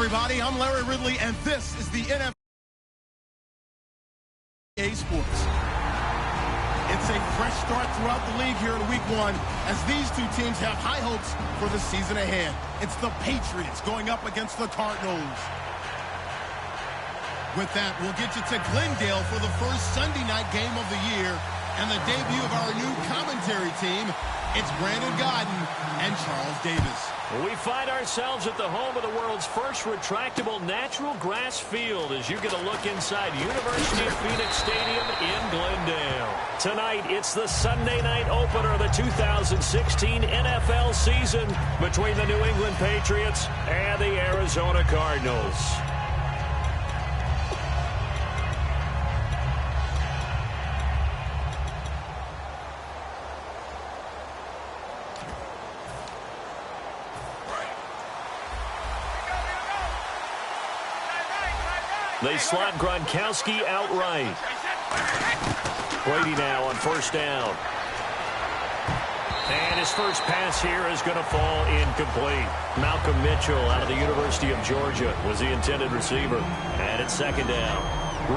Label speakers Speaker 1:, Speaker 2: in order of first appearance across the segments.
Speaker 1: everybody. I'm Larry Ridley, and this is the NFL Sports. It's a fresh start throughout the league here in Week 1 as these two teams have high hopes for the season ahead. It's the Patriots going up against the Cardinals. With that, we'll get you to Glendale for the first Sunday night game of the year and the debut of our new commentary team. It's Brandon Godden and Charles Davis.
Speaker 2: We find ourselves at the home of the world's first retractable natural grass field as you get a look inside University of Phoenix Stadium in Glendale. Tonight, it's the Sunday night opener of the 2016 NFL season between the New England Patriots and the Arizona Cardinals. They slot Gronkowski outright. Brady now on first down. And his first pass here is going to fall incomplete. Malcolm Mitchell out of the University of Georgia was the intended receiver. And it's second down.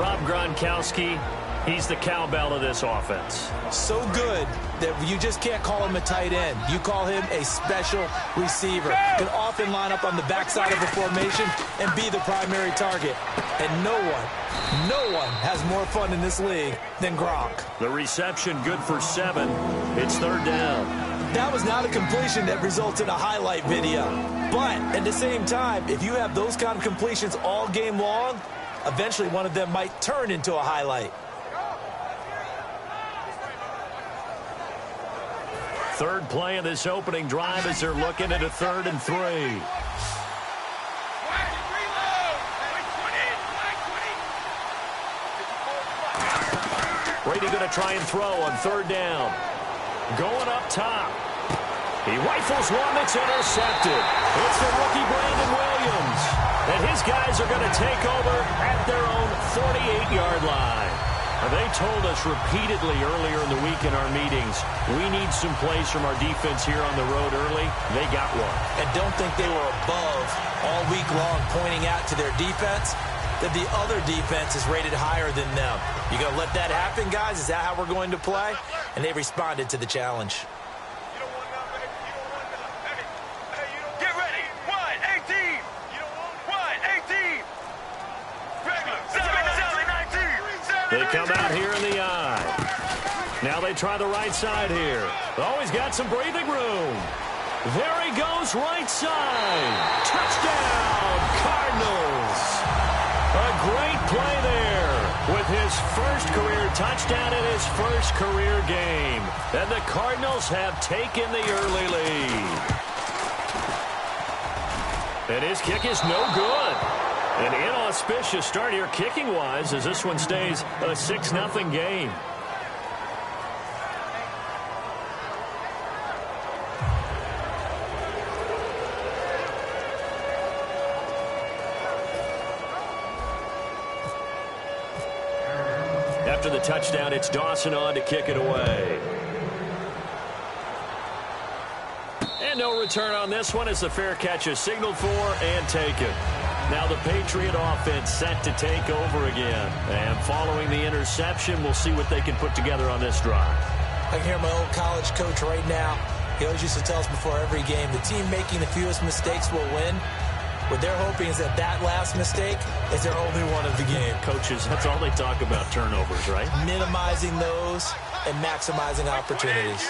Speaker 2: Rob Gronkowski, he's the cowbell of this offense.
Speaker 3: So good that you just can't call him a tight end. You call him a special receiver. Can often line up on the backside of a formation and be the primary target. And no one has more fun in this league than Gronk.
Speaker 2: The reception good for 7. It's third down.
Speaker 3: That was not a completion that results in a highlight video. But at the same time, if you have those kind of completions all game long, eventually one of them might turn into a highlight.
Speaker 2: Third play of this opening drive as they're looking at a 3rd and 3. Brady going to try and throw on 3rd down. Going up top. He rifles one that's intercepted. It's the rookie Brandon Williams. And his guys are going to take over at their own 48-yard line. They told us repeatedly earlier in the week in our meetings, we need some plays from our defense here on the road early. They got one.
Speaker 3: And don't think they were above all week long pointing out to their defense that the other defense is rated higher than them. You going to let that happen, guys? Is that how we're going to play? And they responded to the challenge.
Speaker 4: Get ready. 1-18. 1-18.
Speaker 2: They come out here in the eye. Now they try the right side here. Oh, he's got some breathing room. There he goes, right side. Touchdown, Cardinals. A great play there with his first career touchdown in his first career game. And the Cardinals have taken the early lead. And his kick is no good. An inauspicious start here kicking-wise as this one stays a 6-0 game. After the touchdown, it's Dawson on to kick it away. And no return on this one as the fair catch is signaled for and taken. Now the Patriot offense set to take over again. And following the interception, we'll see what they can put together on this drive.
Speaker 3: I can hear my old college coach right now. He always used to tell us before every game, the team making the fewest mistakes will win. What they're hoping is that that last mistake is their only one of the game.
Speaker 2: Coaches, that's all they talk about, turnovers, right?
Speaker 3: Minimizing those and maximizing opportunities.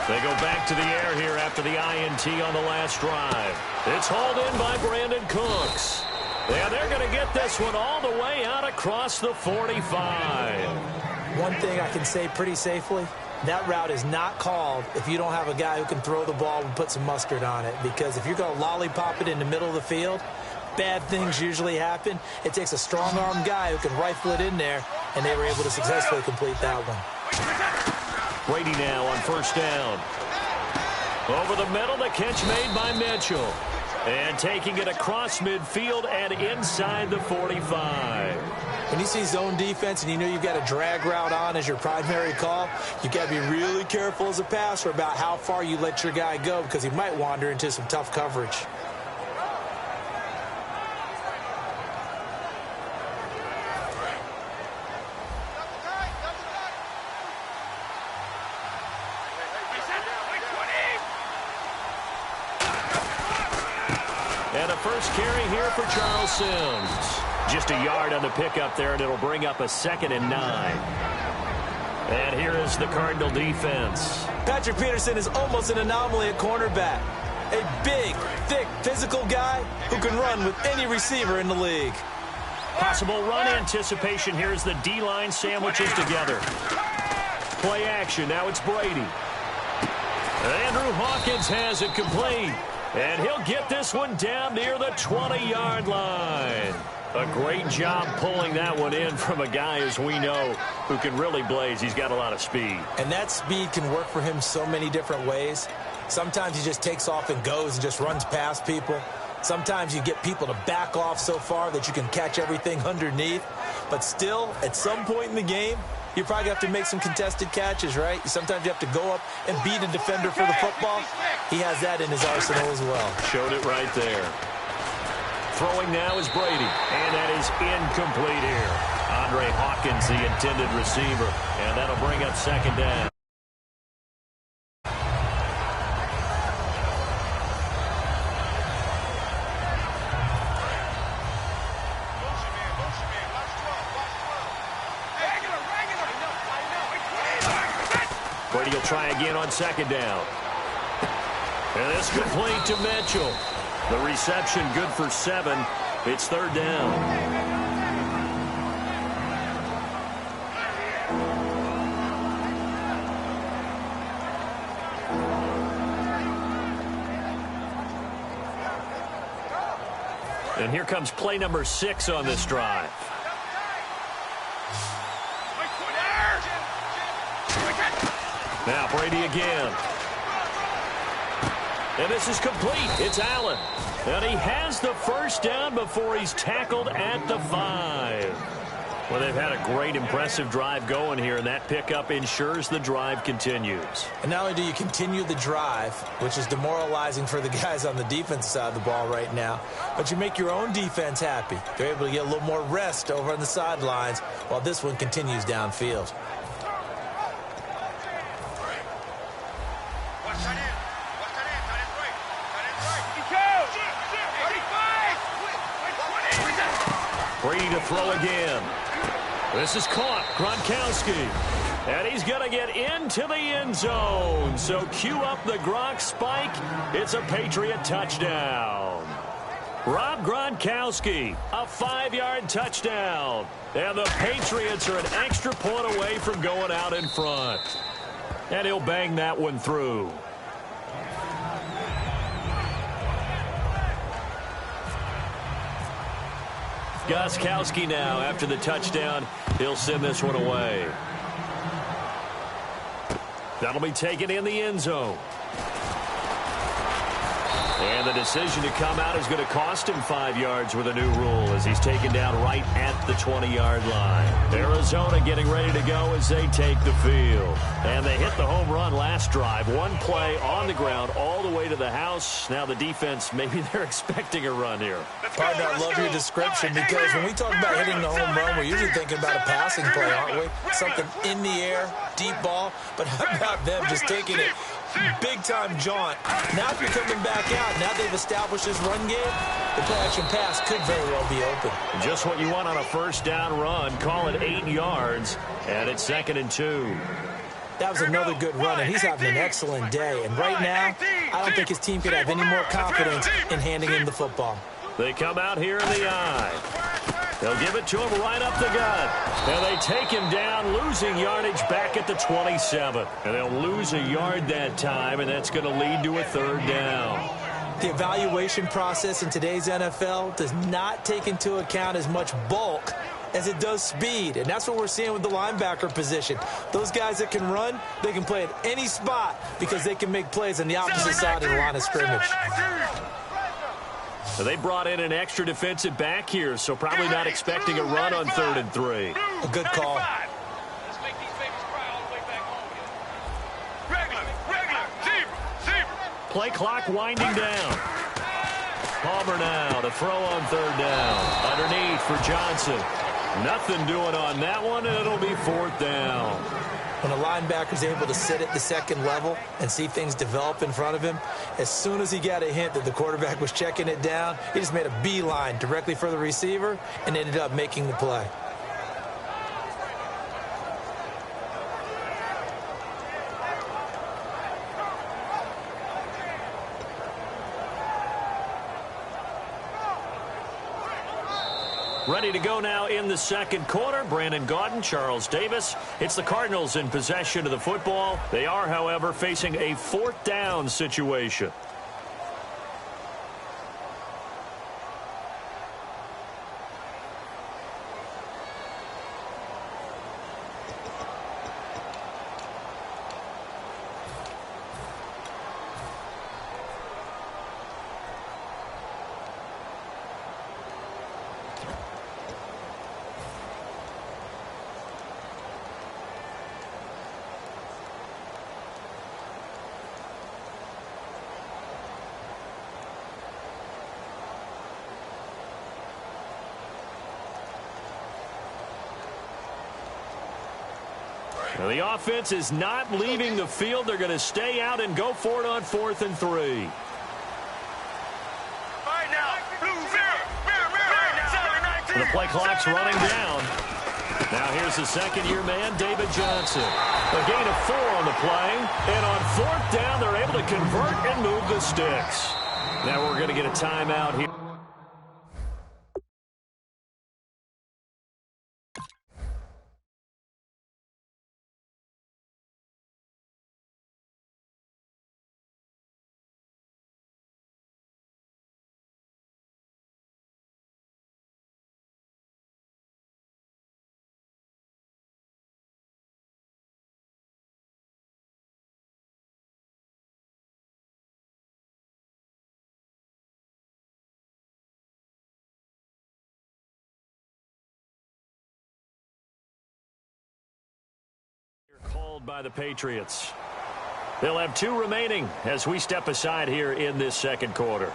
Speaker 2: They go back to the air here after the INT on the last drive. It's hauled in by Brandon Cooks. Yeah, they're going to get this one all the way out across the 45.
Speaker 3: One thing I can say pretty safely, that route is not called if you don't have a guy who can throw the ball and put some mustard on it. Because if you're going to lollipop it in the middle of the field, bad things usually happen. It takes a strong-armed guy who can rifle it in there, and they were able to successfully complete that one.
Speaker 2: Brady now on first down. Over the middle, the catch made by Mitchell. And taking it across midfield and inside the 45.
Speaker 3: When you see zone defense and you know you've got a drag route on as your primary call, you've got to be really careful as a passer about how far you let your guy go because he might wander into some tough coverage.
Speaker 2: And a first carry here for Charles Sims. Just a yard on the pickup there, and it'll bring up a 2nd and 9. And here is the Cardinal defense.
Speaker 3: Patrick Peterson is almost an anomaly at cornerback. A big, thick, physical guy who can run with any receiver in the league.
Speaker 2: Possible run anticipation here as the D-line sandwiches together. Play action. Now it's Brady. Andrew Hawkins has it complete. And he'll get this one down near the 20-yard line. A great job pulling that one in from a guy, as we know, who can really blaze. He's got a lot of speed.
Speaker 3: And that speed can work for him so many different ways. Sometimes he just takes off and goes and just runs past people. Sometimes you get people to back off so far that you can catch everything underneath. But still, at some point in the game, you probably have to make some contested catches, right? Sometimes you have to go up and beat a defender for the football. He has that in his arsenal as well.
Speaker 2: Showed it right there. Throwing now is Brady, and that is incomplete here. Andre Hawkins, the intended receiver, and that'll bring up 2nd down. Brady will try again on 2nd down. And this complete to Mitchell. The reception good for 7. It's 3rd down. And here comes play number 6 on this drive. Now Brady again. And this is complete. It's Allen. And he has the first down before he's tackled at the 5. Well, they've had a great, impressive drive going here, and that pickup ensures the drive continues.
Speaker 3: And not only do you continue the drive, which is demoralizing for the guys on the defensive side of the ball right now, but you make your own defense happy. They're able to get a little more rest over on the sidelines while this one continues downfield.
Speaker 2: Brady to throw again. This is caught. Gronkowski. And he's going to get into the end zone. So cue up the Gronk spike. It's a Patriot touchdown. Rob Gronkowski, a 5-yard touchdown. And the Patriots are an extra point away from going out in front. And he'll bang that one through. Gostkowski now, after the touchdown, he'll send this one away. That'll be taken in the end zone. And the decision to come out is going to cost him 5 yards with a new rule as he's taken down right at the 20-yard line. Arizona getting ready to go as they take the field. And they hit the home run last drive. One play on the ground all the way to the house. Now the defense, maybe they're expecting a run here.
Speaker 3: Partner, I love your description because when we talk about hitting the home run, we're usually thinking about a passing play, aren't we? Something in the air, deep ball. But how about them just taking it big-time jaunt? Now if you're coming back out, now they've established this run game, the play-action pass could very well be open.
Speaker 2: Just what you want on a first down run. Call it 8 yards, and it's 2nd and 2.
Speaker 3: That was another good run, and he's having an excellent day. And right now, I don't think his team could have any more confidence in handing him the football.
Speaker 2: They come out here in the eye. They'll give it to him right up the gut. And they take him down, losing yardage back at the 27. And they'll lose a yard that time, and that's going to lead to a 3rd down.
Speaker 3: The evaluation process in today's NFL does not take into account as much bulk as it does speed. And that's what we're seeing with the linebacker position. Those guys that can run, they can play at any spot because they can make plays on the opposite side of the line of scrimmage.
Speaker 2: They brought in an extra defensive back here, so probably not expecting a run on 3rd and 3.
Speaker 3: A good call.
Speaker 4: Let's make these babies cry all the way back home again. Regular, zebra.
Speaker 2: Play clock winding down. Palmer now to throw on 3rd down. Underneath for Johnson. Nothing doing on that one, and it'll be 4th down.
Speaker 3: When a linebacker's able to sit at the second level and see things develop in front of him, as soon as he got a hint that the quarterback was checking it down, he just made a beeline directly for the receiver and ended up making the play.
Speaker 2: Ready to go now in the second quarter. Brandon Gaudin, Charles Davis. It's the Cardinals in possession of the football. They are, however, facing a 4th down situation. Now, the offense is not leaving the field. They're going to stay out and go for it on 4th and 3.
Speaker 4: All right now, blue mirror.
Speaker 2: The play clock's running down. Now here's the second-year man, David Johnson. A gain of 4 on the play. And on 4th down, they're able to convert and move the sticks. Now we're going to get a timeout here. Called by the Patriots. They'll have 2 remaining as we step aside here in this second quarter.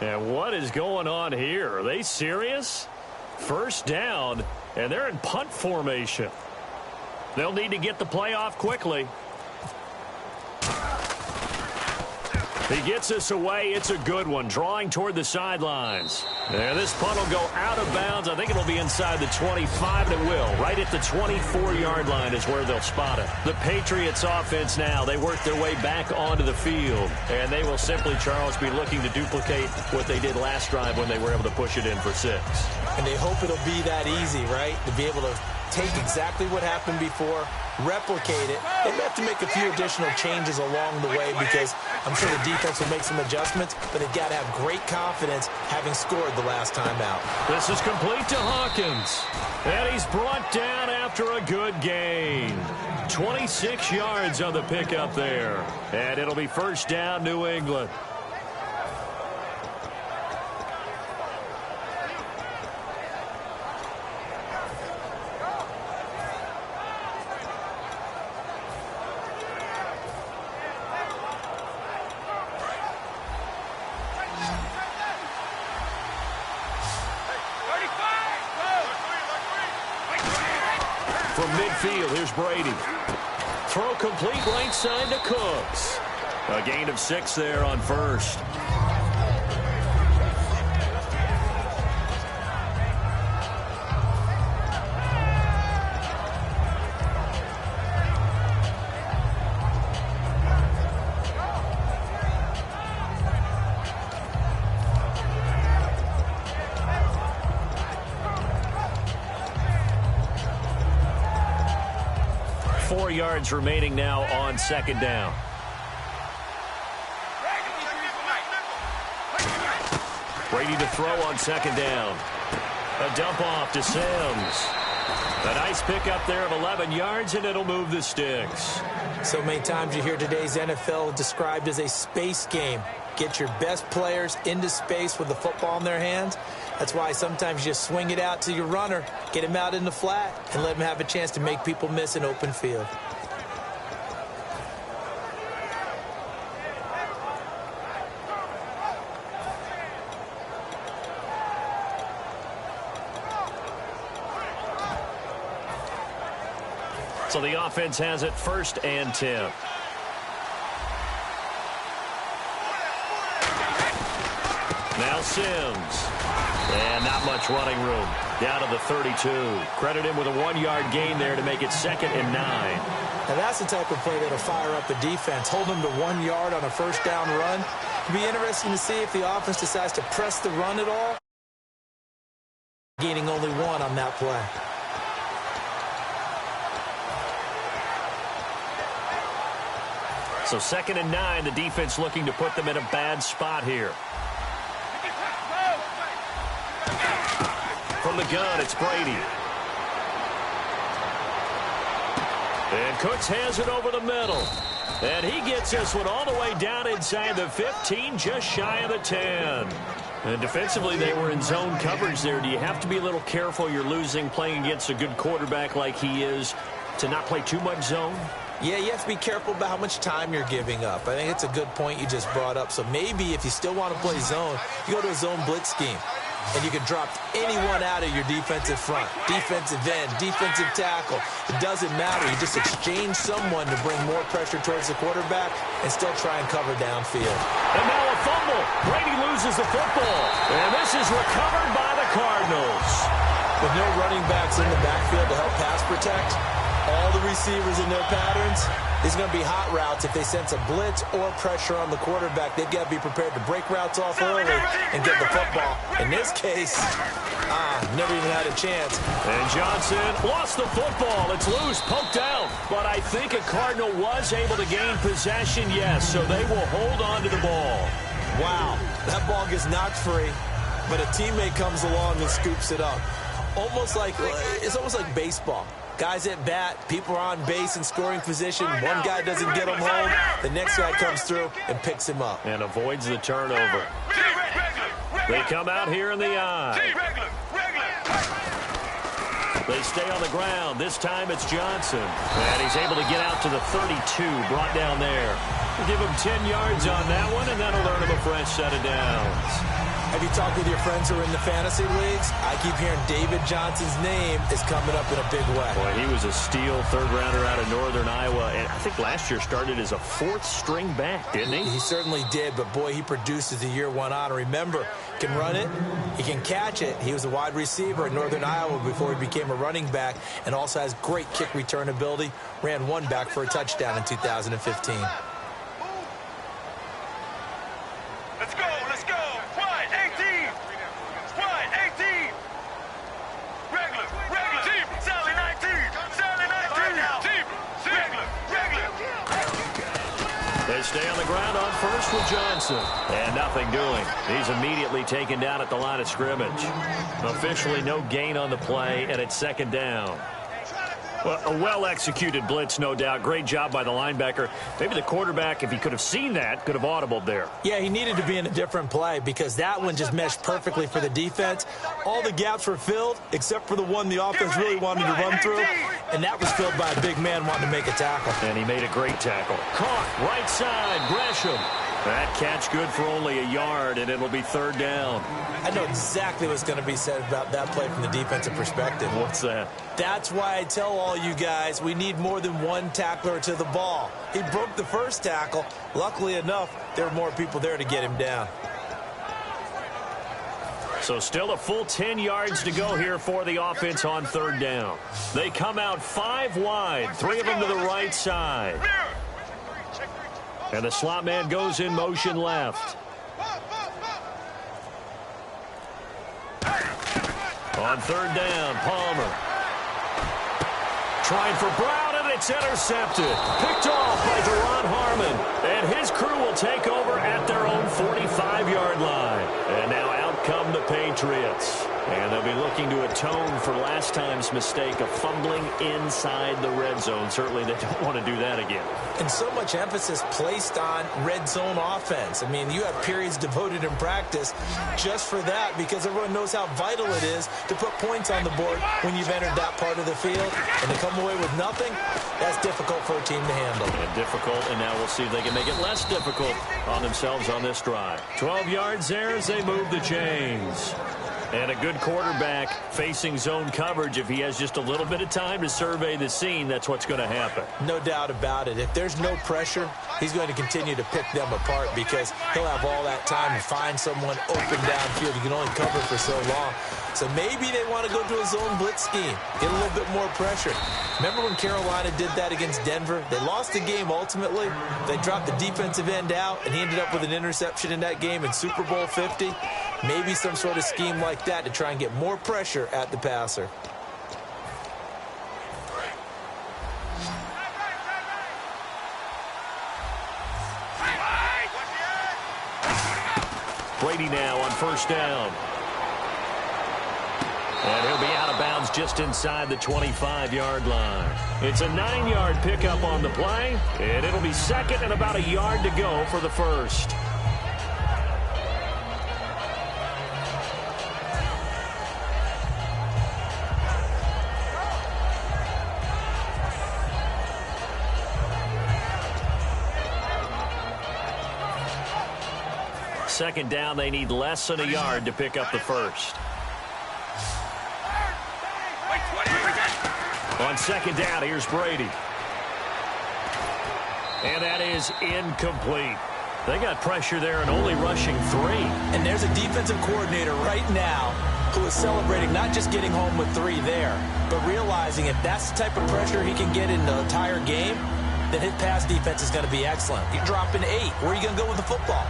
Speaker 2: And what is going on here? Are they serious? 1st down, and they're in punt formation. They'll need to get the play off quickly. He gets us away. It's a good one, drawing toward the sidelines. And this punt will go out of bounds. I think it'll be inside the 25, and it will. Right at the 24-yard line is where they'll spot it. The Patriots offense now, they work their way back onto the field. And they will simply, Charles, be looking to duplicate what they did last drive when they were able to push it in for 6.
Speaker 3: And they hope it'll be that easy, right? To be able to take exactly what happened before, replicate it. They may have to make a few additional changes along the way because I'm sure the defense will make some adjustments, but they've got to have great confidence having scored the last time out.
Speaker 2: This is complete to Hawkins. And he's brought down after a good gain. 26 yards on the pickup there. And it'll be first down, New England. From midfield, here's Brady. Throw complete right side to Cooks. A gain of 6 there on first. Yards remaining now on second down. Brady to throw on second down. A dump off to Sims. A nice pickup there of 11 yards, and it'll move the sticks.
Speaker 3: So many times you hear today's NFL described as a space game. Get your best players into space with the football in their hands. That's why sometimes you just swing it out to your runner, get him out in the flat, and let him have a chance to make people miss an open field.
Speaker 2: So the offense has it 1st and 10. Now Sims. And not much running room. Down to the 32. Credit him with a 1-yard gain there to make it 2nd and 9.
Speaker 3: Now that's the type of play that'll fire up the defense. Hold them to 1 yard on a first down run. It'll be interesting to see if the offense decides to press the run at all. Gaining only 1 on that play.
Speaker 2: So 2nd and 9, the defense looking to put them in a bad spot here. From the gun, it's Brady. And Cooks has it over the middle. And he gets this one all the way down inside the 15, just shy of the 10. And defensively, they were in zone coverage there. Do you have to be a little careful? You're losing playing against a good quarterback like he is to not play too much zone?
Speaker 3: Yeah, you have to be careful about how much time you're giving up. I think it's a good point you just brought up. So maybe if you still want to play zone, you go to a zone blitz scheme. And you can drop anyone out of your defensive front, defensive end, defensive tackle. It doesn't matter. You just exchange someone to bring more pressure towards the quarterback and still try and cover downfield.
Speaker 2: And now a fumble. Brady loses the football. And this is recovered by the Cardinals.
Speaker 3: With no running backs in the backfield to help pass protect, all the receivers in their patterns, these are going to be hot routes. If they sense a blitz or pressure on the quarterback, they've got to be prepared to break routes off early and get the football. In this case, never even had a chance.
Speaker 2: And Johnson lost the football. It's loose, poked out. But I think a Cardinal was able to gain possession, yes, so they will hold on to the ball.
Speaker 3: Wow, that ball gets knocked free, but a teammate comes along and scoops it up. It's almost like baseball. Guys at bat, people are on base in scoring position. One guy doesn't get him home. The next guy comes through and picks him up.
Speaker 2: And avoids the turnover. They come out here in the eye. They stay on the ground. This time it's Johnson. And he's able to get out to the 32, brought down there. We'll give him 10 yards on that one, and that'll earn him a fresh set of downs.
Speaker 3: Have you talked with your friends who are in the fantasy leagues? I keep hearing David Johnson's name is coming up in a big way.
Speaker 2: Boy, he was a steal third-rounder out of Northern Iowa, and I think last year started as a fourth-string back, didn't he?
Speaker 3: He certainly did, but, boy, he produced as the year went on. Remember, he can run it, he can catch it. He was a wide receiver in Northern Iowa before he became a running back, and also has great kick return ability. Ran one back for a touchdown in 2015.
Speaker 4: Let's go, let's go. Wide, 18. Wide, 18. Regular. Deep. Sally, 19. Sally, 19. Deep. Regular.
Speaker 2: They stay on the ground on first with Johnson. And nothing doing. He's immediately taken down at the line of scrimmage. Officially no gain on the play, and it's second down. Well, a well-executed blitz, no doubt. Great job by the linebacker. Maybe the quarterback, if he could have seen that, could have audibled there.
Speaker 3: Yeah, he needed to be in a different play because that one just meshed perfectly for the defense. All the gaps were filled except for the one the offense really wanted to run through, and that was filled by a big man wanting to make a tackle.
Speaker 2: And he made a great tackle. Caught, right side, Gresham. That catch good for only a yard, and it'll be third down.
Speaker 3: I know exactly what's going to be said about that play from the defensive perspective.
Speaker 2: What's that?
Speaker 3: That's why I tell all you guys we need more than one tackler to the ball. He broke the first tackle. Luckily enough, there were more people there to get him down.
Speaker 2: So still a full 10 yards to go here for the offense on third down. They come out 5 wide, 3 of them to the right side. And the slot man goes in motion left. On third down, Palmer. Trying for Brown, and it's intercepted. Picked off by Deron Harmon. And his crew will take over at their own 45-yard line. And now out come the Patriots. And they'll be looking to atone for last time's mistake of fumbling inside the red zone. Certainly they don't want to do that again.
Speaker 3: And so much emphasis placed on red zone offense. I mean, you have periods devoted in practice just for that because everyone knows how vital it is to put points on the board when you've entered that part of the field. And to come away with nothing, that's difficult for a team to handle.
Speaker 2: And difficult, and now we'll see if they can make it less difficult on themselves on this drive. 12 yards there as they move the chains. And a good quarterback facing zone coverage. If he has just a little bit of time to survey the scene, that's what's going to happen.
Speaker 3: No doubt about it. If there's no pressure, he's going to continue to pick them apart because he'll have all that time to find someone open downfield. You can only cover for so long. So maybe they want to go to a zone blitz scheme, get a little bit more pressure. Remember when Carolina did that against Denver? They lost the game ultimately. They dropped the defensive end out, and he ended up with an interception in that game in Super Bowl 50. Maybe some sort of scheme like that to try and get more pressure at the passer.
Speaker 2: Brady now on first down. And he'll be out of bounds just inside the 25-yard line. It's a 9-yard pickup on the play, and it'll be second and about a yard to go for the first. Second down, they need less than a yard to pick up the first. On second down, here's Brady. And that is incomplete. They got pressure there and only rushing 3.
Speaker 3: And there's a defensive coordinator right now who is celebrating not just getting home with 3 there, but realizing if that's the type of pressure he can get in the entire game, then his pass defense is going to be excellent. You're dropping 8. Where are you going to go with the football?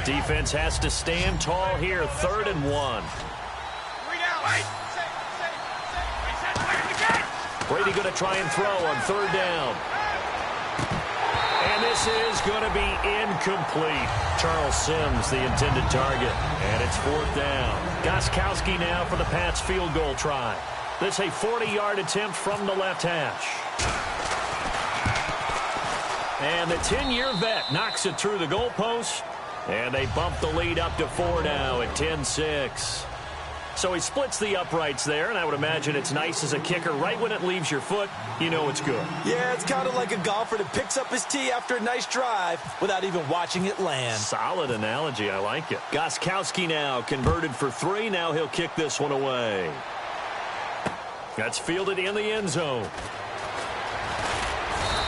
Speaker 2: Defense has to stand tall here, 3rd and 1. Brady going to try and throw on 3rd down. And this is going to be incomplete. Charles Sims, the intended target. And it's 4th down. Gostkowski now for the Pats field goal try. This a 40-yard attempt from the left hash. And the 10-year vet knocks it through the goalpost. And they bump the lead up to 4 now at 10-6. So he splits the uprights there, and I would imagine it's nice as a kicker. Right when it leaves your foot, you know it's good.
Speaker 3: Yeah, it's kind of like a golfer that picks up his tee after a nice drive without even watching it land.
Speaker 2: Solid analogy. I like it. Gostkowski now converted for 3. Now he'll kick this one away. That's fielded in the end zone.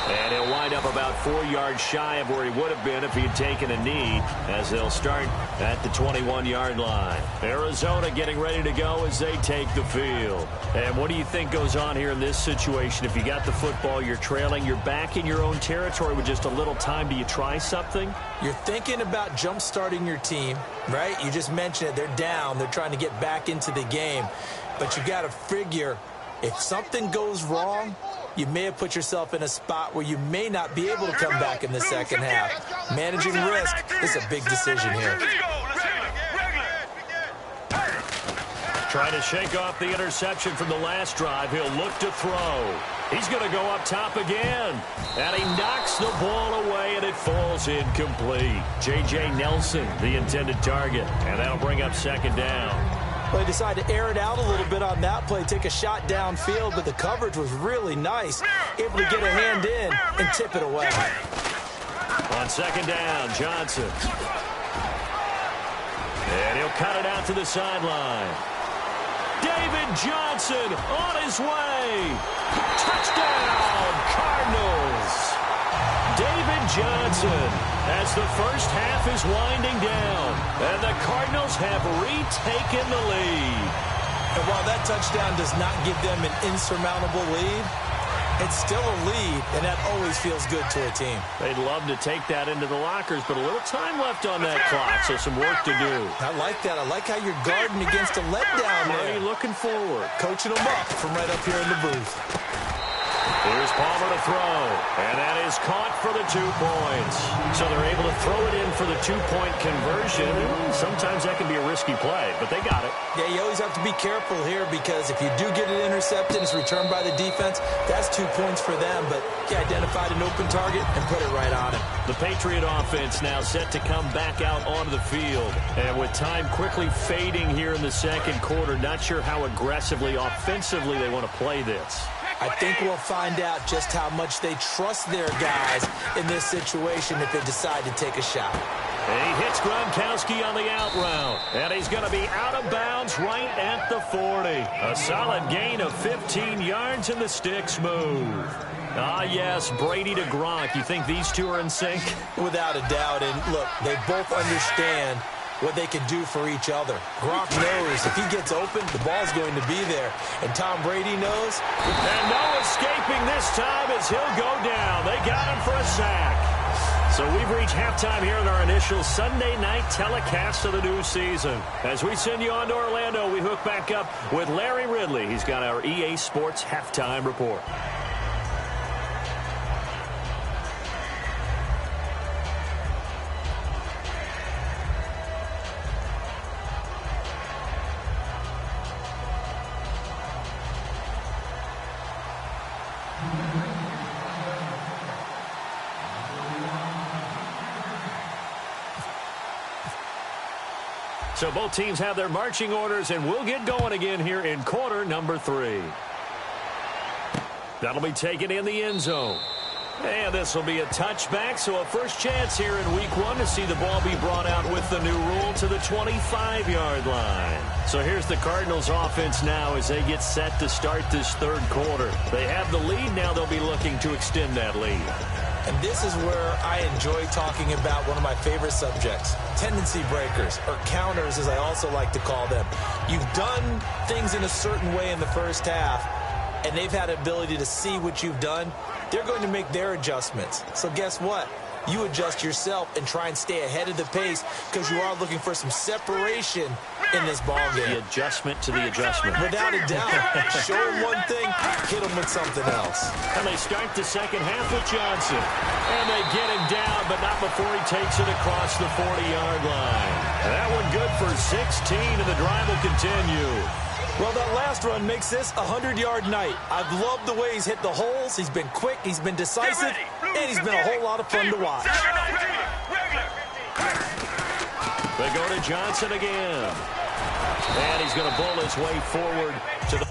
Speaker 2: And he'll wind up about 4 yards shy of where he would have been if he had taken a knee, as they'll start at the 21-yard line. Arizona getting ready to go as they take the field. And what do you think goes on here in this situation? If you got the football, you're trailing, you're back in your own territory with just a little time. Do you try something?
Speaker 3: You're thinking about jump-starting your team, right? You just mentioned it. They're down. They're trying to get back into the game. But you got to figure, if something goes wrong, you may have put yourself in a spot where you may not be able to come back in the second half. Managing risk is a big decision here.
Speaker 2: Trying to shake off the interception from the last drive. He'll look to throw. He's going to go up top again. And he knocks the ball away, and it falls incomplete. J.J. Nelson, the intended target. And that'll bring up second down.
Speaker 3: Well, they decided to air it out a little bit on that play, take a shot downfield, but the coverage was really nice. Able to get a hand in and tip it away.
Speaker 2: On second down, Johnson. And he'll cut it out to the sideline. David Johnson on his way. Touchdown, Cardinals. David Johnson, as the first half is winding down, and the Cardinals have retaken the lead.
Speaker 3: And while that touchdown does not give them an insurmountable lead, it's still a lead, and that always feels good to a team.
Speaker 2: They'd love to take that into the lockers, but a little time left on that clock, so some work to do.
Speaker 3: I like that. I like how you're guarding against a letdown there.
Speaker 2: Really looking forward.
Speaker 3: Coaching them up from right up here in the booth.
Speaker 2: Here's Palmer to throw, and that is caught for the 2 points. So they're able to throw it in for the 2-point conversion. Sometimes that can be a risky play, but they got it.
Speaker 3: Yeah, you always have to be careful here because if you do get it intercepted, it's returned by the defense, that's 2 points for them. But you identified an open target and put it right on him.
Speaker 2: The Patriot offense now set to come back out onto the field. And with time quickly fading here in the second quarter, not sure how aggressively, offensively they want to play this.
Speaker 3: I think we'll find out just how much they trust their guys in this situation if they decide to take a shot.
Speaker 2: And he hits Gronkowski on the out route. And he's going to be out of bounds right at the 40. A solid gain of 15 yards, and the sticks move. Ah, yes, Brady to Gronk. You think these two are in sync?
Speaker 3: Without a doubt. And look, they both understand what they can do for each other. Gronk knows if he gets open, the ball's going to be there. And Tom Brady knows.
Speaker 2: And no escaping this time as he'll go down. They got him for a sack. So we've reached halftime here in our initial Sunday night telecast of the new season. As we send you on to Orlando, we hook back up with Larry Ridley. He's got our EA Sports halftime report. So both teams have their marching orders, and we'll get going again here in quarter number 3. That'll be taken in the end zone. And this will be a touchback, so a first chance here in week 1 to see the ball be brought out with the new rule to the 25-yard line. So here's the Cardinals offense now as they get set to start this third quarter. They have the lead. Now they'll be looking to extend that lead.
Speaker 3: And this is where I enjoy talking about one of my favorite subjects, tendency breakers, or counters as I also like to call them. You've done things in a certain way in the first half, and they've had the ability to see what you've done. They're going to make their adjustments. So guess what? You adjust yourself and try and stay ahead of the pace because you are looking for some separation in this ball game.
Speaker 2: The adjustment to the adjustment.
Speaker 3: Without a doubt. Show them one thing, hit them with something else.
Speaker 2: And they start the second half with Johnson. And they get him down, but not before he takes it across the 40-yard line. And that one good for 16, and the drive will continue.
Speaker 3: Well, that last run makes this a 100-yard night. I've loved the way he's hit the holes. He's been quick, he's been decisive, and he's been a whole lot of fun to watch.
Speaker 2: They go to Johnson again. And he he's going to bowl his way forward to the...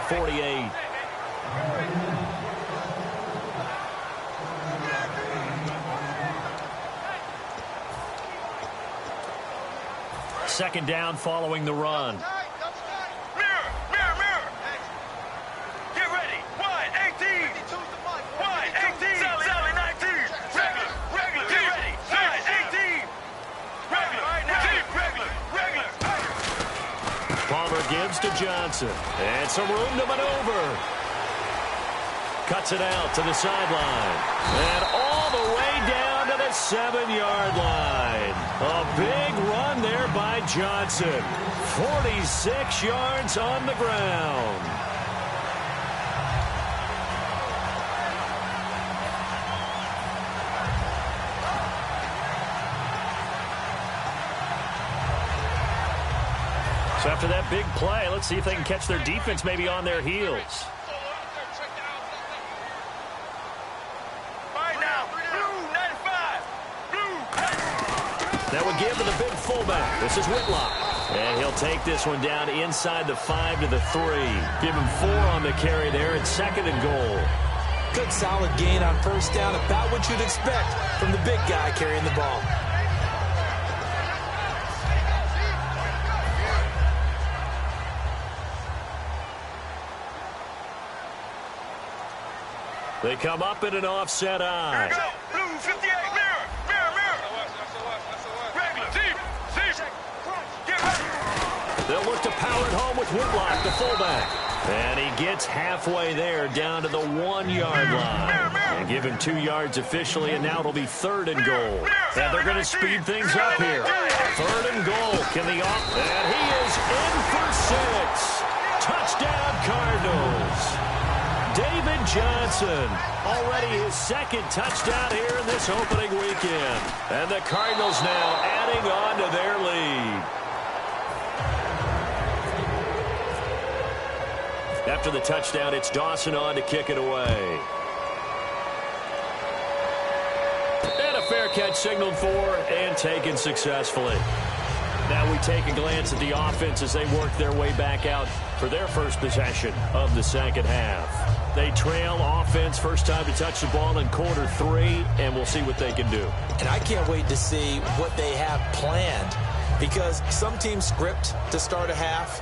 Speaker 2: .48. Second down following the run.
Speaker 4: Mirror, mirror, mirror. Get ready. Wide 18. Wide 18. Sally 19. Regular, regular. Get ready. Wide 18. Regular, deep, regular.
Speaker 2: Palmer gives to Johnson. And some room to maneuver. Cuts it out to the sideline. And all the way down to the 7-yard line. A big run there by Johnson. 46 yards on the ground. So after that big play, let's see if they can catch their defense maybe on their heels.
Speaker 4: Right now, blue 95. Blue.
Speaker 2: That would give to the big fullback. This is Whitlock. And he'll take this one down inside the 5 to the 3. Give him 4 on the carry there at 2nd and goal.
Speaker 3: Good solid gain on first down. About what you'd expect from the big guy carrying the ball.
Speaker 2: They come up in an offset eye.
Speaker 4: Go. Blue 58. Mirror, mirror. Regular, deep. Get ready.
Speaker 2: They'll look to power it home with Whitlock, the fullback. And he gets halfway there down to the 1-yard line. And give him 2 yards officially, and now it'll be 3rd and goal. And they're going to speed things up here. 3rd and goal. Can the off? And he is in for 6. Touchdown, Cardinals. David Johnson, already his 2nd touchdown here in this opening weekend. And the Cardinals now adding on to their lead. After the touchdown, it's Dawson on to kick it away. And a fair catch signaled for and taken successfully. Now we take a glance at the offense as they work their way back out for their first possession of the second half. They trail offense, first time to touch the ball in quarter 3, and we'll see what they can do.
Speaker 3: And I can't wait to see what they have planned, because some teams script to start a half.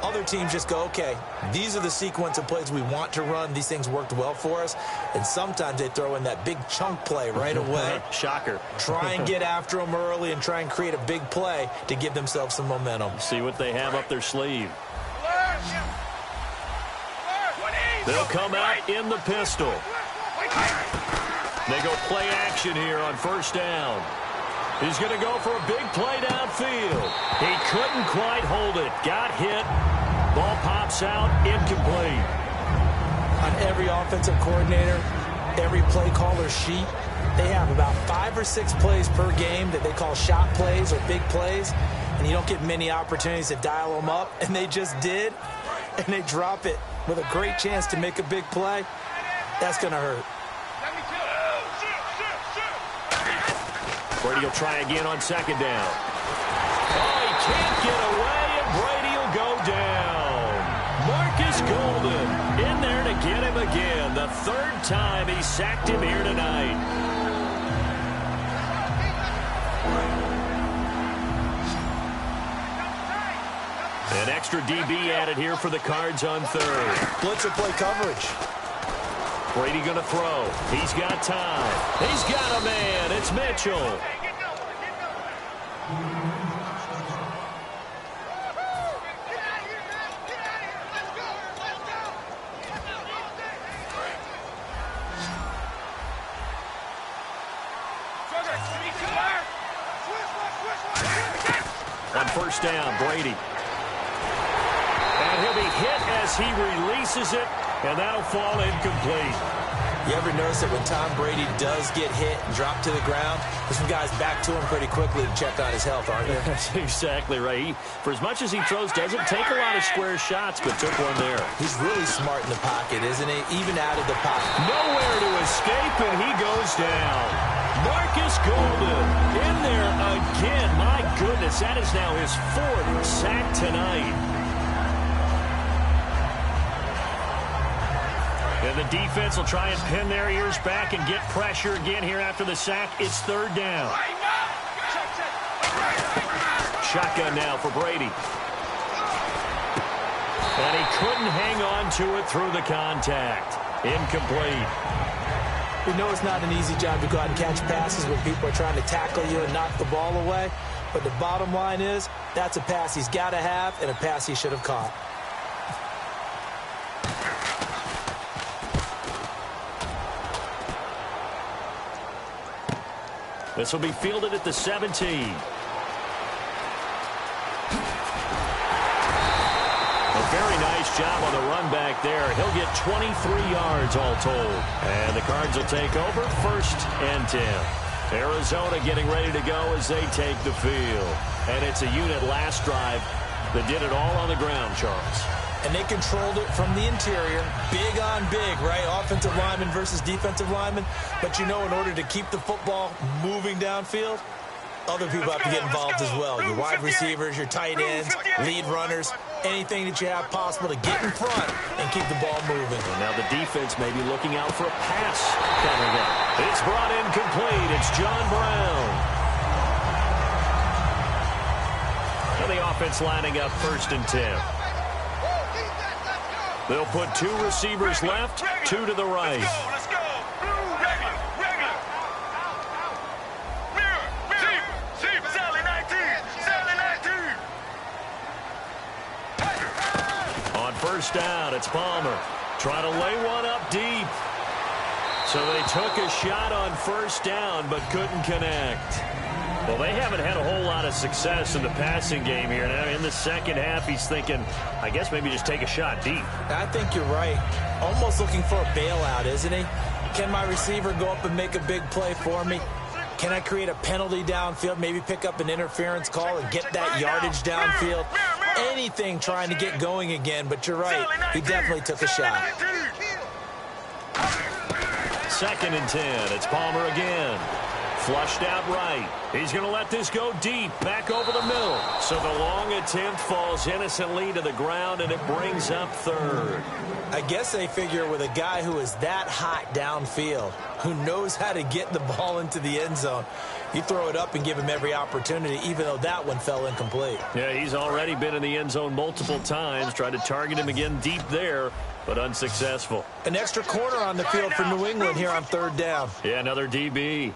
Speaker 3: Other teams just go, okay, these are the sequence of plays we want to run. These things worked well for us. And sometimes they throw in that big chunk play right away.
Speaker 2: Shocker.
Speaker 3: Try and get after them early and try and create a big play to give themselves some momentum.
Speaker 2: See what they have up their sleeve. They'll come out in the pistol. They go play action here on first down. He's going to go for a big play downfield. He couldn't quite hold it. Got hit. Ball pops out. Incomplete.
Speaker 3: On every offensive coordinator, every play caller sheet, they have about 5 or 6 plays per game that they call shot plays or big plays. And you don't get many opportunities to dial them up. And they just did. And they drop it with a great chance to make a big play. That's going to hurt.
Speaker 2: Brady will try again on second down. Oh, he can't get away, and Brady will go down. Marcus Golden in there to get him again. The 3rd time he sacked him here tonight. An extra DB added here for the Cards on 3rd.
Speaker 3: Blitzer play coverage.
Speaker 2: Brady going to throw. He's got time. He's got a man. It's Mitchell. On first down, Brady. And he'll be hit as he releases it, and that'll fall incomplete.
Speaker 3: You ever notice that when Tom Brady does get hit and drop to the ground, there's some guys back to him pretty quickly to check on his health, aren't there?
Speaker 2: That's exactly right. He, for as much as he throws, doesn't take a lot of square shots, but took one there.
Speaker 3: He's really smart in the pocket, isn't he? Even out of the pocket.
Speaker 2: Nowhere to escape, and he goes down. Marcus Golden in there again. My goodness, that is now his 4th sack tonight. And the defense will try and pin their ears back and get pressure again here after the sack. It's 3rd down. Shotgun now for Brady. And he couldn't hang on to it through the contact. Incomplete.
Speaker 3: We know it's not an easy job to go out and catch passes when people are trying to tackle you and knock the ball away. But the bottom line is, that's a pass he's got to have and a pass he should have caught.
Speaker 2: This will be fielded at the 17. A very nice job on the run back there. He'll get 23 yards all told. And the Cards will take over 1st and 10. Arizona getting ready to go as they take the field. And it's a unit last drive that did it all on the ground, Charles.
Speaker 3: And they controlled it from the interior. Big on big, right? Offensive lineman versus defensive lineman. But you know, in order to keep the football moving downfield, other people have to get involved as well. Your wide receivers, your tight ends, lead runners, anything that you have possible to get in front and keep the ball moving.
Speaker 2: And now the defense may be looking out for a pass coming up. It's brought in complete. It's John Brown. And the offense lining up 1st and 10. They'll put 2 receivers left, 2 to the right.
Speaker 4: Let's go. Regular. Mirror. Sally 19.
Speaker 2: On first down, it's Palmer. Trying to lay one up deep. So they took a shot on first down, but couldn't connect. Well, they haven't had a whole lot of success in the passing game here. Now, in the second half, he's thinking, I guess maybe just take a shot deep.
Speaker 3: I think you're right. Almost looking for a bailout, isn't he? Can my receiver go up and make a big play for me? Can I create a penalty downfield, maybe pick up an interference call and get that yardage downfield? Anything trying to get going again, but you're right. He definitely took a shot.
Speaker 2: 2nd and 10. It's Palmer again. Flushed out right. He's going to let this go deep, back over the middle. So the long attempt falls innocently to the ground, and it brings up 3rd.
Speaker 3: I guess they figure with a guy who is that hot downfield, who knows how to get the ball into the end zone, you throw it up and give him every opportunity, even though that one fell incomplete.
Speaker 2: Yeah, he's already been in the end zone multiple times, tried to target him again deep there, but unsuccessful.
Speaker 3: An extra corner on the field for New England here on 3rd down.
Speaker 2: Yeah, another DB.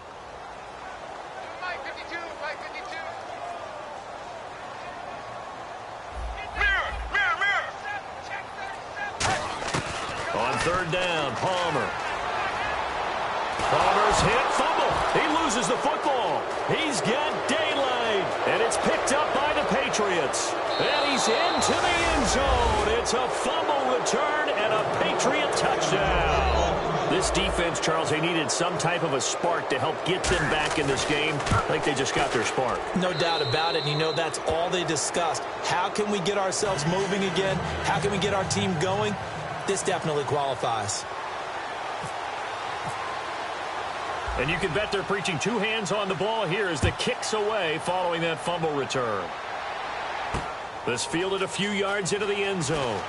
Speaker 2: On 3rd down, Palmer. Palmer's hit, fumble. He loses the football. He's got daylight, and it's picked up by the Patriots. And he's into the end zone. It's a fumble return and a Patriot touchdown. This defense, Charles, they needed some type of a spark to help get them back in this game. I think they just got their spark.
Speaker 3: No doubt about it. And you know that's all they discussed. How can we get ourselves moving again? How can we get our team going? This definitely qualifies.
Speaker 2: And you can bet they're preaching 2 hands on the ball here as the kick's away following that fumble return. This fielded a few yards into the end zone.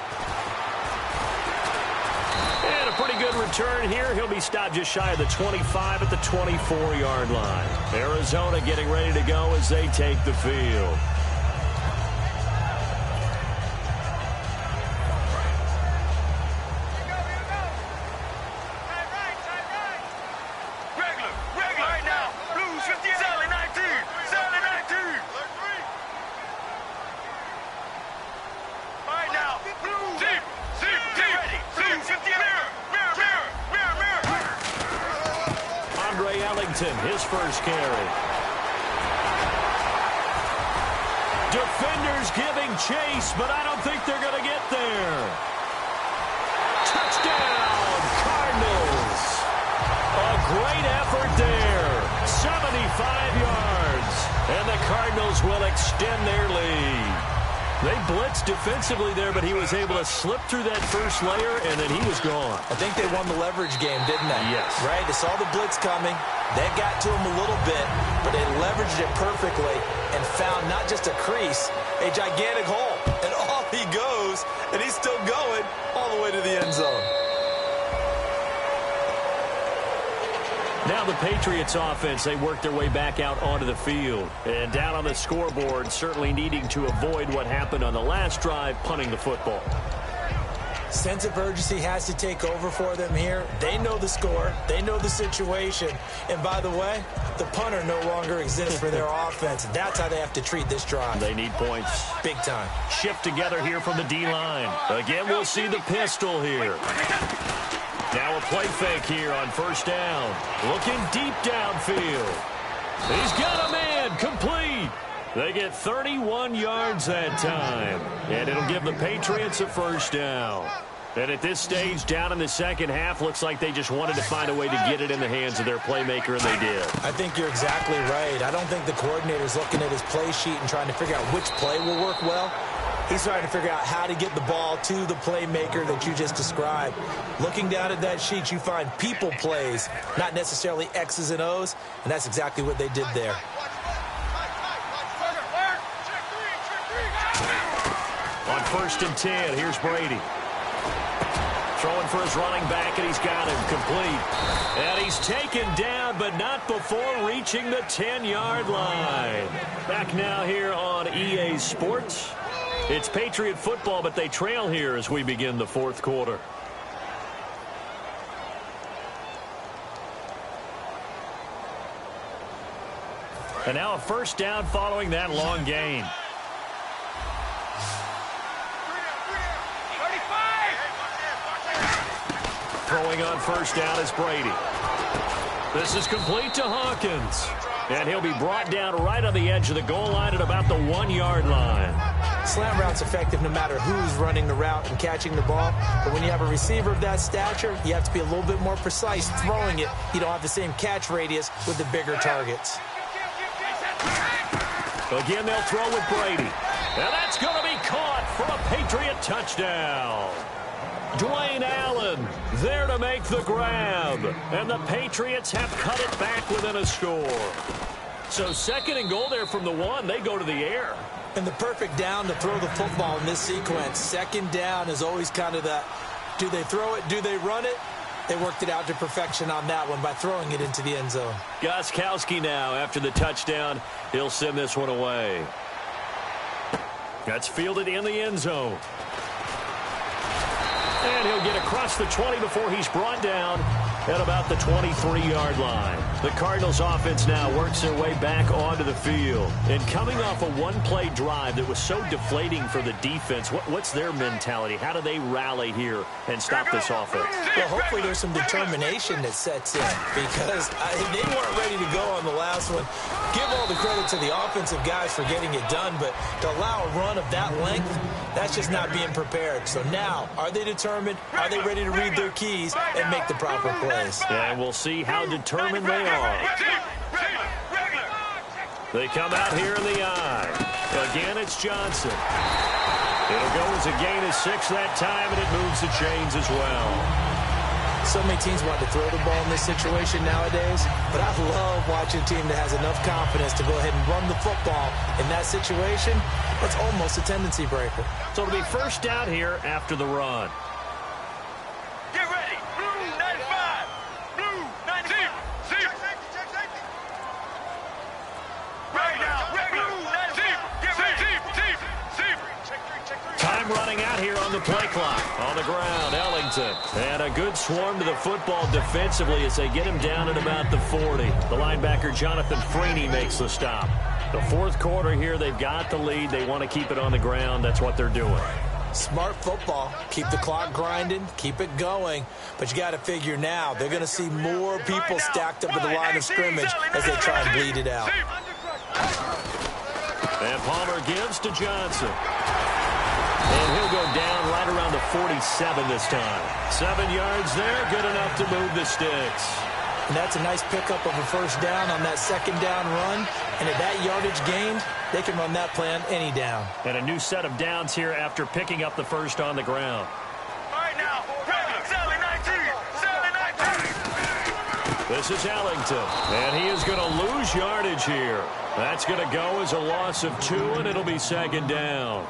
Speaker 2: And a pretty good return here. He'll be stopped just shy of the 25 at the 24-yard line. Arizona getting ready to go as they take the field. Ellington, his first carry. Defenders giving chase, but I don't think they're going to get there. Touchdown, Cardinals. A great effort there. 75 yards. And the Cardinals will extend their lead. They blitzed defensively there, but he was able to slip through that first layer, and then he was gone.
Speaker 3: I think they won the leverage game, didn't they?
Speaker 2: Yes.
Speaker 3: Right? They saw the blitz coming. That got to him a little bit, but they leveraged it perfectly and found not just a crease, a gigantic hole. And off he goes, and he's still going all the way to the end zone.
Speaker 2: Now the Patriots offense, they work their way back out onto the field. And down on the scoreboard, certainly needing to avoid what happened on the last drive, punting the football.
Speaker 3: Sense of urgency has to take over for them here. They know the score. They know the situation. And by the way, the punter no longer exists for their offense. That's how they have to treat this drive.
Speaker 2: They need points.
Speaker 3: Big time.
Speaker 2: Shift together here from the D-line. Again, we'll see the pistol here. Now a play fake here on first down. Looking deep downfield. He's got a man complete. They get 31 yards that time. And it'll give the Patriots a first down. And at this stage, down in the second half, looks like they just wanted to find a way to get it in the hands of their playmaker, and they did.
Speaker 3: I think you're exactly right. I don't think the coordinator's looking at his play sheet and trying to figure out which play will work well. He's trying to figure out how to get the ball to the playmaker that you just described. Looking down at that sheet, you find people plays, not necessarily X's and O's, and that's exactly what they did there.
Speaker 2: On 1st and 10, here's Brady. Throwing for his running back, and he's got him complete. And he's taken down, but not before reaching the 10-yard line. Back now here on EA Sports. It's Patriot football, but they trail here as we begin the fourth quarter. And now a first down following that long gain. Throwing on first down is Brady. This is complete to Hawkins. And he'll be brought down right on the edge of the goal line at about the 1-yard line.
Speaker 3: Slant route's effective no matter who's running the route and catching the ball. But when you have a receiver of that stature, you have to be a little bit more precise throwing it. You don't have the same catch radius with the bigger targets.
Speaker 2: Again, they'll throw with Brady. And that's going to be caught for a Patriot touchdown. Dwayne Allen there to make the grab. And the Patriots have cut it back within a score. So 2nd and goal there from the 1. They go to the air.
Speaker 3: And the perfect down to throw the football in this sequence. 2nd down is always kind of that, do they throw it, do they run it? They worked it out to perfection on that one by throwing it into the end zone.
Speaker 2: Gostkowski now after the touchdown. He'll send this one away. That's fielded in the end zone. And he'll get across the 20 before he's brought down at about the 23-yard line. The Cardinals offense now works their way back onto the field. And coming off a one-play drive that was so deflating for the defense, what's their mentality? How do they rally here and stop this offense?
Speaker 3: Well, hopefully there's some determination that sets in because they weren't ready to go on the last one. Give all the credit to the offensive guys for getting it done, but to allow a run of that length, that's just not being prepared. So now, are they determined? Are they ready to read their keys and make the proper plays?
Speaker 2: And we'll see how determined they are. They come out here in the eye. Again, it's Johnson. It'll go as a gain of 6 that time, and it moves the chains as well.
Speaker 3: So many teams want to throw the ball in this situation nowadays, but I love watching a team that has enough confidence to go ahead and run the football in that situation. That's almost a tendency breaker.
Speaker 2: So it'll be first down here after the run.
Speaker 4: Get ready. Blue 95. Blue 95. Right now. Blue 95. Get ready.
Speaker 2: Time running out here on the play clock. On the ground, Ellington. And a good swarm to the football defensively as they get him down at about the 40. The linebacker, Jonathan Freeney, makes the stop. The fourth quarter here, they've got the lead. They want to keep it on the ground. That's what they're doing.
Speaker 3: Smart football. Keep the clock grinding, keep it going. But you got to figure now, they're going to see more people stacked up at the line of scrimmage as they try and bleed it out.
Speaker 2: And Palmer gives to Johnson. And he'll go down right around the 47 this time. 7 yards there, good enough to move the sticks.
Speaker 3: And that's a nice pickup of a first down on that second down run. And at that yardage gained, they can run that play on any down.
Speaker 2: And a new set of downs here after picking up the first on the ground.
Speaker 4: All right, now, Sally 19, Sally 19.
Speaker 2: This is Ellington, and he is going to lose yardage here. That's going to go as a loss of 2, and it'll be second down.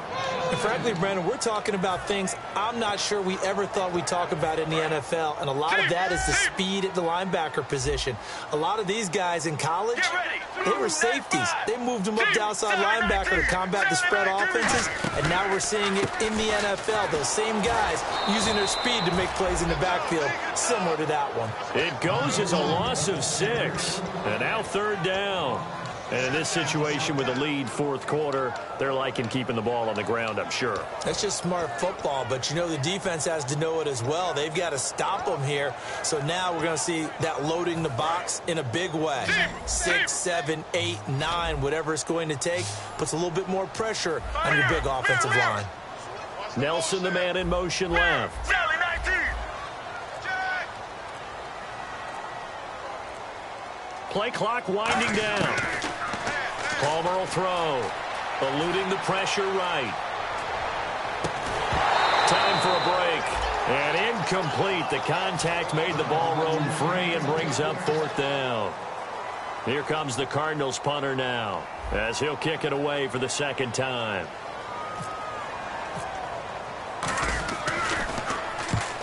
Speaker 3: And frankly, Brandon, we're talking about things I'm not sure we ever thought we'd talk about in the NFL, and a lot of that is the speed at the linebacker position. A lot of these guys in college, they were safeties. They moved them up to outside linebacker to combat the spread offenses, and now we're seeing it in the NFL. Those same guys using their speed to make plays in the backfield, similar to that one.
Speaker 2: It goes as a loss of 6, and now third down. And in this situation with a lead fourth quarter, they're liking keeping the ball on the ground, I'm sure.
Speaker 3: That's just smart football, but you know the defense has to know it as well. They've got to stop them here. So now we're going to see that loading the box in a big way. 6, 7, 8, 9, whatever it's going to take, puts a little bit more pressure on your big offensive line.
Speaker 2: Nelson, the man in motion left.
Speaker 4: Sally 19.
Speaker 2: Play clock winding down. Palmer will throw. Eluding the pressure right. Time for a break. And incomplete. The contact made the ball roam free and brings up fourth down. Here comes the Cardinals punter now, as he'll kick it away for the second time.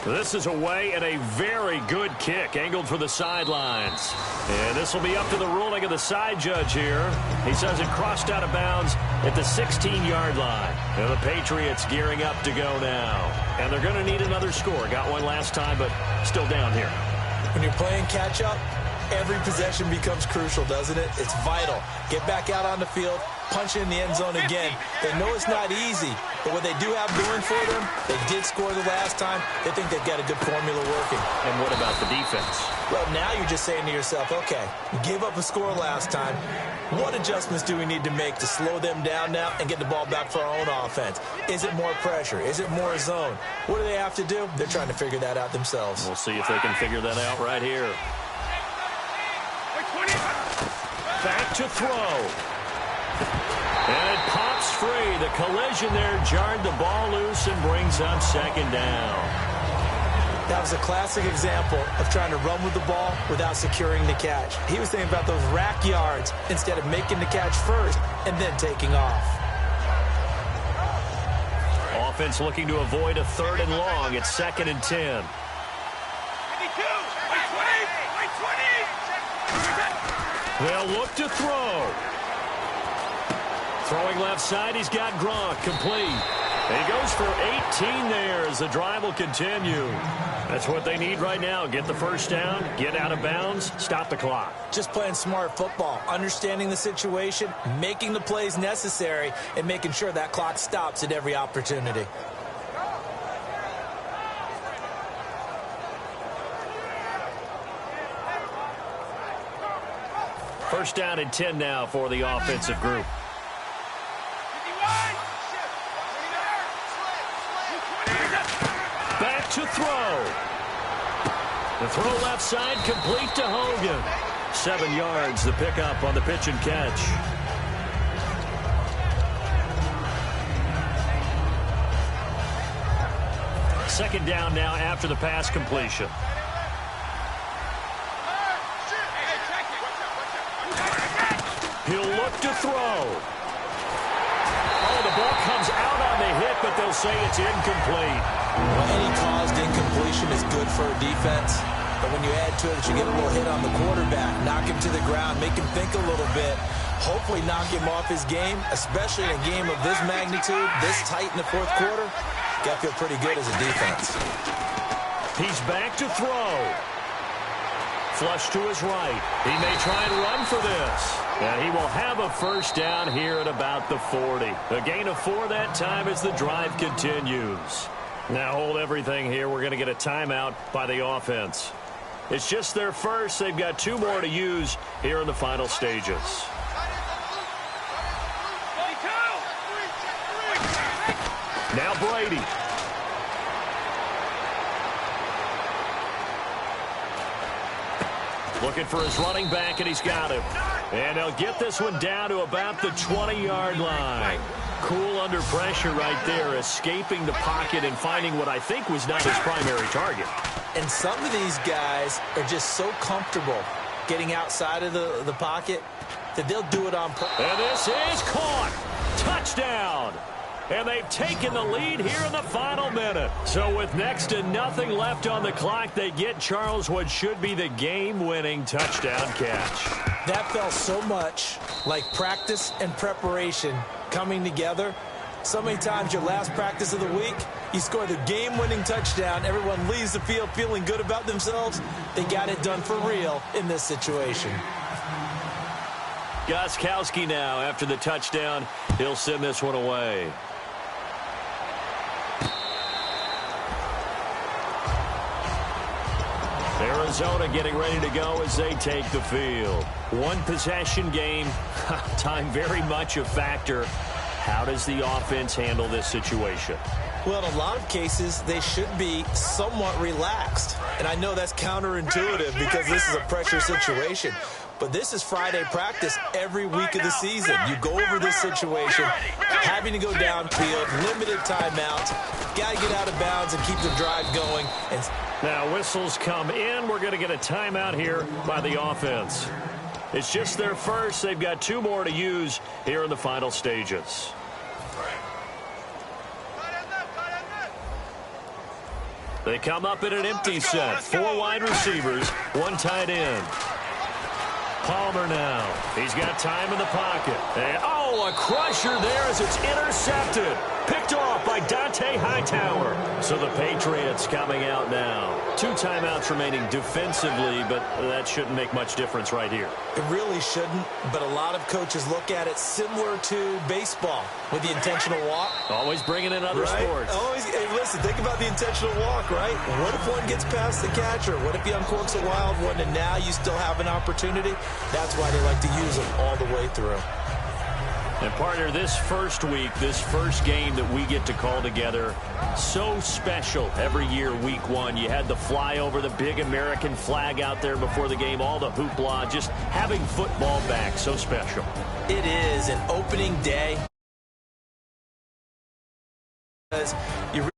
Speaker 2: This is away and a very good kick, angled for the sidelines. And this will be up to the ruling of the side judge here. He says it crossed out of bounds at the 16-yard line. And the Patriots gearing up to go now. And they're going to need another score. Got one last time, but still down here.
Speaker 3: When you're playing catch-up, every possession becomes crucial, doesn't it? It's vital. Get back out on the field, punch in the end zone again. They know it's not easy, but what they do have going for them, they did score the last time. They think they've got a good formula working.
Speaker 2: And what about the defense?
Speaker 3: Well, now you're just saying to yourself, okay, we gave up a score last time. What adjustments do we need to make to slow them down now and get the ball back for our own offense? Is it more pressure? Is it more zone? What do they have to do? They're trying to figure that out themselves.
Speaker 2: We'll see if they can figure that out right here. Back to throw. And it pops free. The collision there jarred the ball loose and brings up second down.
Speaker 3: That was a classic example of trying to run with the ball without securing the catch. He was thinking about those rack yards instead of making the catch first and then taking off.
Speaker 2: Offense looking to avoid a third and long. It's 2nd and 10. They'll look to throw. Throwing left side, he's got Gronk, complete. And he goes for 18 there as the drive will continue. That's what they need right now. Get the first down, get out of bounds, stop the clock.
Speaker 3: Just playing smart football, understanding the situation, making the plays necessary, and making sure that clock stops at every opportunity.
Speaker 2: First down and 10 now for the offensive group. Back to throw. The throw left side complete to Hogan. 7 yards, the pickup on the pitch and catch. Second down now after the pass completion. He'll look to throw. Oh, the ball comes out on the hit, but they'll say it's incomplete.
Speaker 3: Well, any caused incompletion is good for a defense. But when you add to it that you get a little hit on the quarterback, knock him to the ground, make him think a little bit, hopefully knock him off his game, especially in a game of this magnitude, this tight in the fourth quarter, got to feel pretty good as a defense.
Speaker 2: He's back to throw. Flush to his right. He may try and run for this. And he will have a first down here at about the 40. A gain of 4 that time as the drive continues. Now hold everything here. We're going to get a timeout by the offense. It's just their first. They've got 2 more to use here in the final stages. Now Brady. Looking for his running back, and he's got him. And they'll get this one down to about the 20-yard line. Cool under pressure right there, escaping the pocket and finding what I think was not his primary target.
Speaker 3: And some of these guys are just so comfortable getting outside of the pocket that they'll do it on purpose.
Speaker 2: And this is caught. Touchdown. And they've taken the lead here in the final minute. So with next to nothing left on the clock, they get Charles what should be the game-winning touchdown catch.
Speaker 3: That felt so much like practice and preparation coming together. So many times your last practice of the week, you score the game-winning touchdown. Everyone leaves the field feeling good about themselves. They got it done for real in this situation.
Speaker 2: Gostkowski now after the touchdown. He'll send this one away. Arizona getting ready to go as they take the field. One possession game. Time very much a factor. How does the offense handle this situation?
Speaker 3: Well, in a lot of cases, they should be somewhat relaxed. And I know that's counterintuitive because this is a pressure situation. But this is Friday practice every week of the season. You go over this situation, having to go downfield, limited timeouts, got to get out of bounds and keep the drive going. And
Speaker 2: now whistles come in. We're going to get a timeout here by the offense. It's just their first. They've got 2 more to use here in the final stages. They come up in an empty set. 4 wide receivers, 1 tight end. Palmer now. He's got time in the pocket. And, oh, a crusher there as it's intercepted. Picked off by Dante Hightower. So the Patriots coming out now. 2 timeouts remaining defensively, but that shouldn't make much difference right here.
Speaker 3: It really shouldn't, but a lot of coaches look at it similar to baseball with the intentional walk.
Speaker 2: Always bringing in other sports.
Speaker 3: Always, hey, listen, think about the intentional walk, right? What if one gets past the catcher? What if he uncorks a wild one and now you still have an opportunity? That's why they like to use them all the way through.
Speaker 2: And, partner, this first week, this first game that we get to call together, so special every year, week 1. You had the flyover, the big American flag out there before the game, all the hoopla, just having football back, so special.
Speaker 3: It is an opening day. You